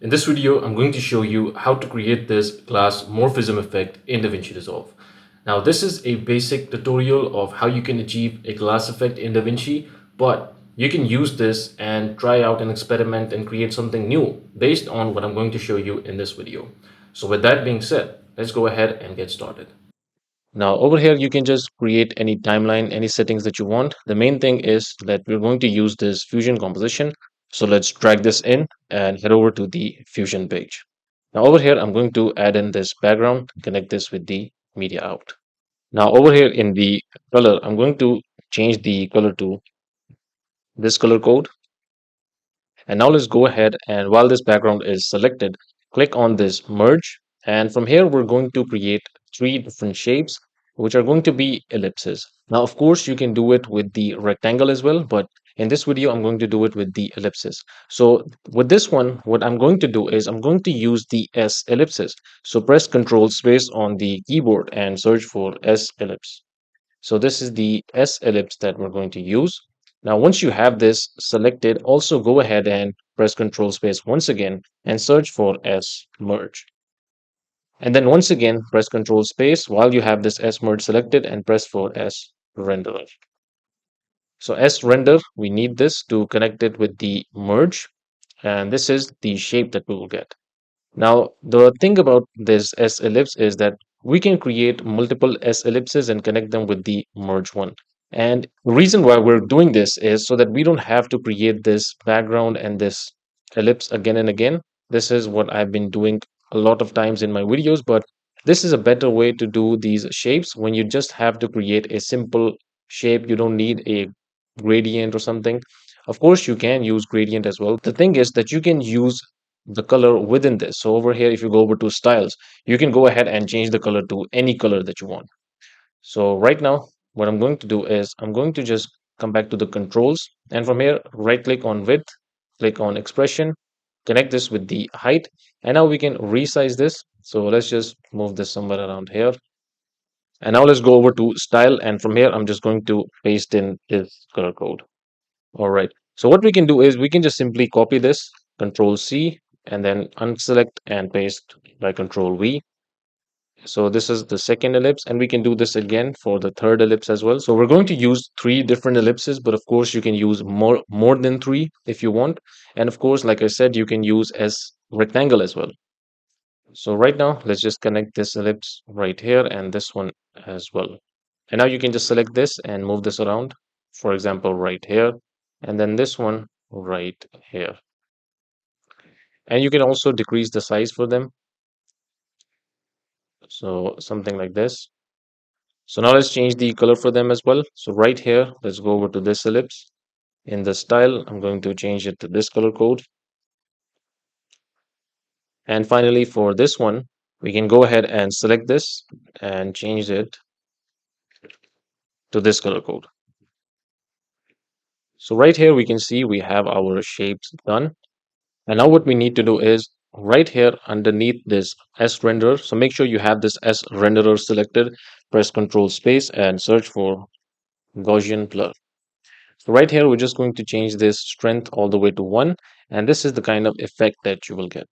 In this video, I'm going to show you how to create this glass morphism effect in DaVinci Resolve. Now, this is a basic tutorial of how you can achieve a glass effect in DaVinci, but you can use this and try out an experiment and create something new based on what I'm going to show you in this video. So with that being said, let's go ahead and get started. Now over here, you can just create any timeline, any settings that you want. The main thing is that we're going to use this Fusion composition. So let's drag this in and head over to the Fusion page. Now over here, I'm going to add in this background, connect this with the media out. Now over here in the color, I'm going to change the color to this color code. And now let's go ahead and while this background is selected, click on this merge. And from here, we're going to create three different shapes, which are going to be ellipses. Now, of course, you can do it with the rectangle as well, but in this video, I'm going to do it with the ellipses. So with this one, what I'm going to do is I'm going to use the S ellipses. So press Control space on the keyboard and search for S ellipse. So this is the S ellipse that we're going to use. Now, once you have this selected, also go ahead and press Control space once again and search for S merge. And then once again, press Control space while you have this S merge selected and press for S render. So S render, we need this to connect it with the merge. And this is the shape that we will get. Now, the thing about this S ellipse is that we can create multiple S ellipses and connect them with the merge one. And the reason why we're doing this is so that we don't have to create this background and this ellipse again and again. This is what I've been doing a lot of times in my videos, but this is a better way to do these shapes when you just have to create a simple shape. You don't need a gradient or something. Of course, you can use gradient as well. The thing is that you can use the color within this. So over here, if you go over to styles, you can go ahead and change the color to any color that you want. So right now, what I'm going to do is I'm going to just come back to the controls, and from here, right click on width, click on expression, connect this with the height, and now we can resize this. So let's just move this somewhere around here. And now let's go over to style, and from here, I'm just going to paste in this color code. All right. So what we can do is we can just simply copy this, Control C, and then unselect and paste by Control V. So this is the second ellipse, and we can do this again for the third ellipse as well. So we're going to use three different ellipses, but of course you can use more than three if you want. And of course, like I said, you can use as rectangle as well. So right now, let's just connect this ellipse right here and this one as well. And now you can just select this and move this around. For example, right here, and then this one right here. And you can also decrease the size for them. So something like this. So now let's change the color for them as well. So right here, let's go over to this ellipse. In the style, I'm going to change it to this color code. And finally, for this one, we can go ahead and select this and change it to this color code. So right here, we can see we have our shapes done. And now what we need to do is right here underneath this S renderer. So make sure you have this S renderer selected. Press Control space and search for Gaussian blur. So right here, we're just going to change this strength all the way to 1. And this is the kind of effect that you will get.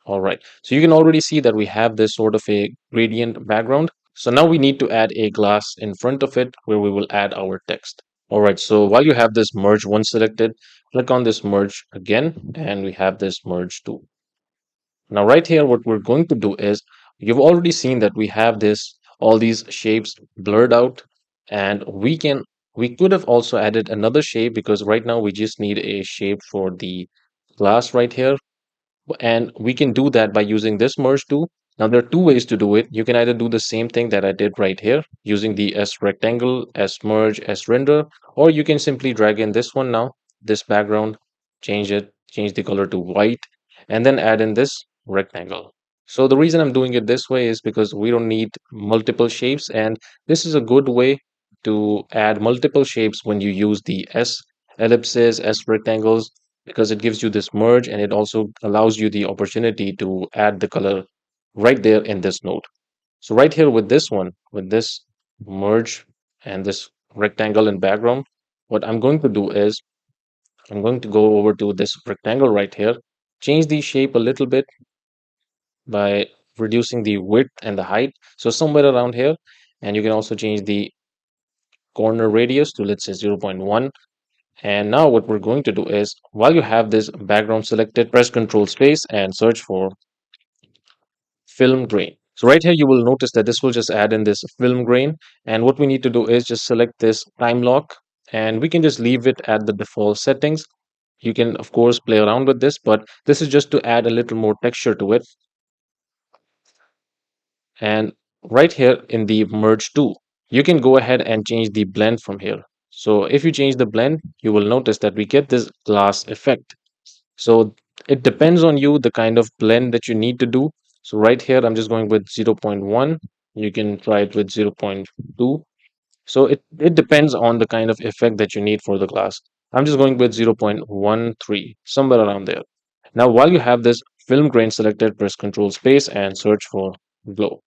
All right. So you can already see that we have this sort of a gradient background. So now we need to add a glass in front of it where we will add our text. All right. So while you have this merge 1 selected, click on this merge again, and we have this merge 2. Now right here, what we're going to do is you've already seen that we have this all these shapes blurred out, and we could have also added another shape because right now we just need a shape for the glass right here, and we can do that by using this merge tool. Now there are two ways to do it. You can either do the same thing that I did right here using the S rectangle, S merge, S render, or you can simply drag in this one now, this background, change the color to white, and then add in this rectangle. So the reason I'm doing it this way is because we don't need multiple shapes, and this is a good way to add multiple shapes when you use the S ellipses, S rectangles, because it gives you this merge and it also allows you the opportunity to add the color right there in this node. So right here with this one, with this merge and this rectangle in background, what I'm going to do is I'm going to go over to this rectangle right here, change the shape a little bit by reducing the width and the height. So somewhere around here, and you can also change the corner radius to, let's say, 0.1. And now what we're going to do is, while you have this background selected, press Control Space and search for film grain. So right here, you will notice that this will just add in this film grain. And what we need to do is just select this time lock, and we can just leave it at the default settings. You can, of course, play around with this, but this is just to add a little more texture to it. And right here in the merge to, you can go ahead and change the blend from here. So if you change the blend, you will notice that we get this glass effect. So it depends on you, the kind of blend that you need to do. So right here, I'm just going with 0.1. You can try it with 0.2. So it depends on the kind of effect that you need for the glass. I'm just going with 0.13, somewhere around there. Now, while you have this film grain selected, press Control Space and search for glow.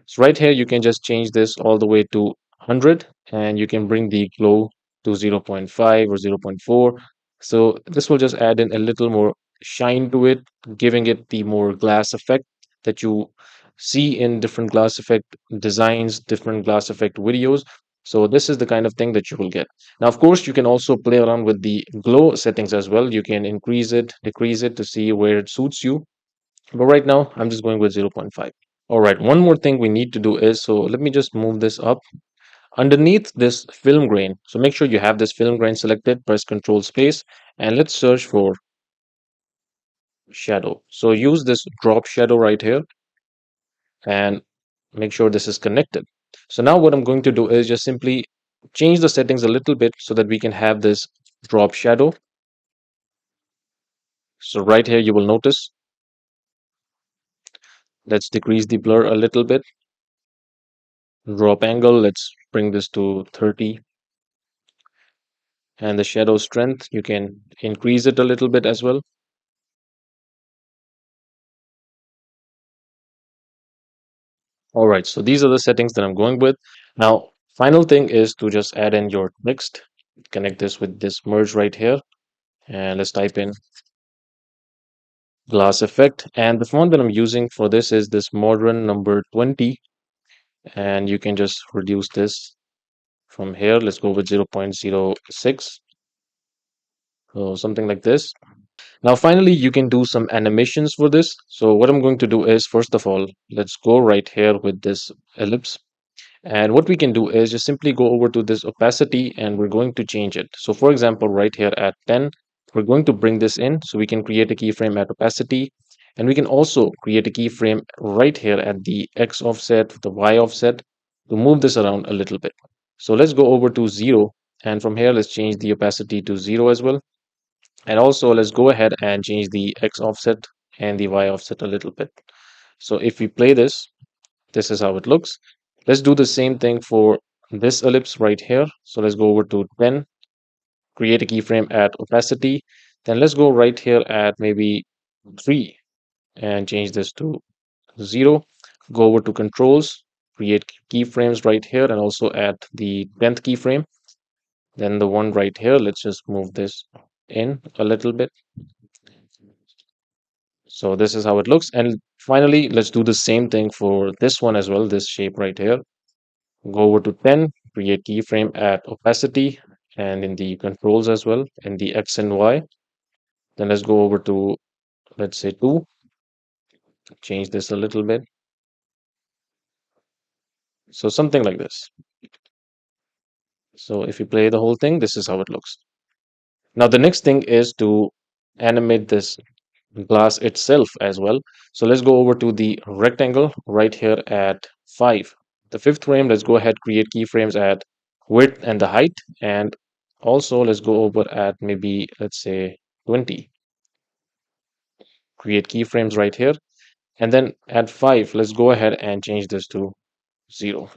So right here, you can just change this all the way to 100, and you can bring the glow to 0.5 or 0.4. So this will just add in a little more shine to it, giving it the more glass effect that you see in different glass effect designs, different glass effect videos. So this is the kind of thing that you will get. Now, of course, you can also play around with the glow settings as well. You can increase it, decrease it to see where it suits you. But right now, I'm just going with 0.5. All right, one more thing we need to do is, so let me just move this up. Underneath this film grain, so make sure you have this film grain selected, press Control Space, and let's search for shadow. So use this drop shadow right here and make sure this is connected. So now what I'm going to do is just simply change the settings a little bit so that we can have this drop shadow. So right here, you will notice, let's decrease the blur a little bit. Drop angle, let's bring this to 30. And the shadow strength, you can increase it a little bit as well. All right, so these are the settings that I'm going with. Now, final thing is to just add in your text. Connect this with this merge right here. And let's type in glass effect. And the font that I'm using for this is this modern number 20. And you can just reduce this from here. Let's go with 0.06. So something like this. Now, finally, you can do some animations for this. So what I'm going to do is, first of all, let's go right here with this ellipse. And what we can do is just simply go over to this opacity and we're going to change it. So for example, right here at 10, we're going to bring this in so we can create a keyframe at opacity. And we can also create a keyframe right here at the X offset, the Y offset to move this around a little bit. So let's go over to 0. And from here, let's change the opacity to 0 as well. And also let's go ahead and change the X offset and the Y offset a little bit. So if we play this, this is how it looks. Let's do the same thing for this ellipse right here. So let's go over to 10, create a keyframe at opacity. Then let's go right here at maybe 3 and change this to 0. Go over to controls, create keyframes right here and also at the 10th keyframe. Then the one right here, let's just move this in a little bit. So this is how it looks. And finally, let's do the same thing for this one as well, this shape right here. Go over to 10, create keyframe at opacity and in the controls as well, in the X and Y. Then let's go over to, let's say 2, change this a little bit. So something like this. So if you play the whole thing, this is how it looks. Now the next thing is to animate this glass itself as well. So let's go over to the rectangle right here at 5. The fifth frame, let's go ahead, create keyframes at width and the height. And also let's go over at maybe, let's say 20. Create keyframes right here. And then at 5, let's go ahead and change this to 0.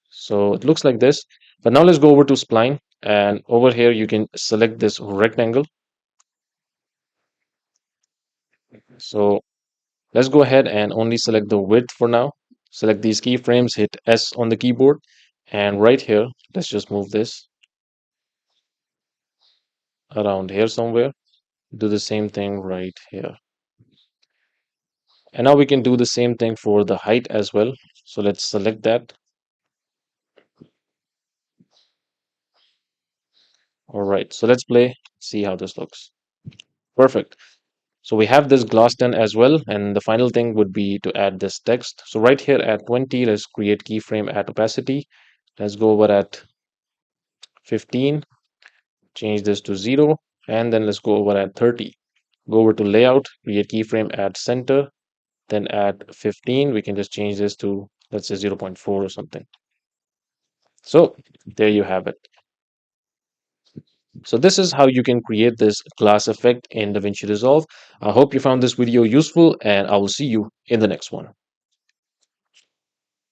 So it looks like this. But now let's go over to spline. And over here, you can select this rectangle. So let's go ahead and only select the width for now. Select these keyframes, hit S on the keyboard. And right here, let's just move this around here somewhere. Do the same thing right here. And now we can do the same thing for the height as well. So let's select that. All right, so let's play, see how this looks. Perfect. So we have this glass done as well, and the final thing would be to add this text. So right here at 20, let's create keyframe at opacity. Let's go over at 15, change this to 0, and then let's go over at 30. Go over to layout, create keyframe at center, then at 15, we can just change this to, let's say, 0.4 or something. So there you have it. So this is how you can create this glass effect in DaVinci Resolve. I hope you found this video useful, and I will see you in the next one.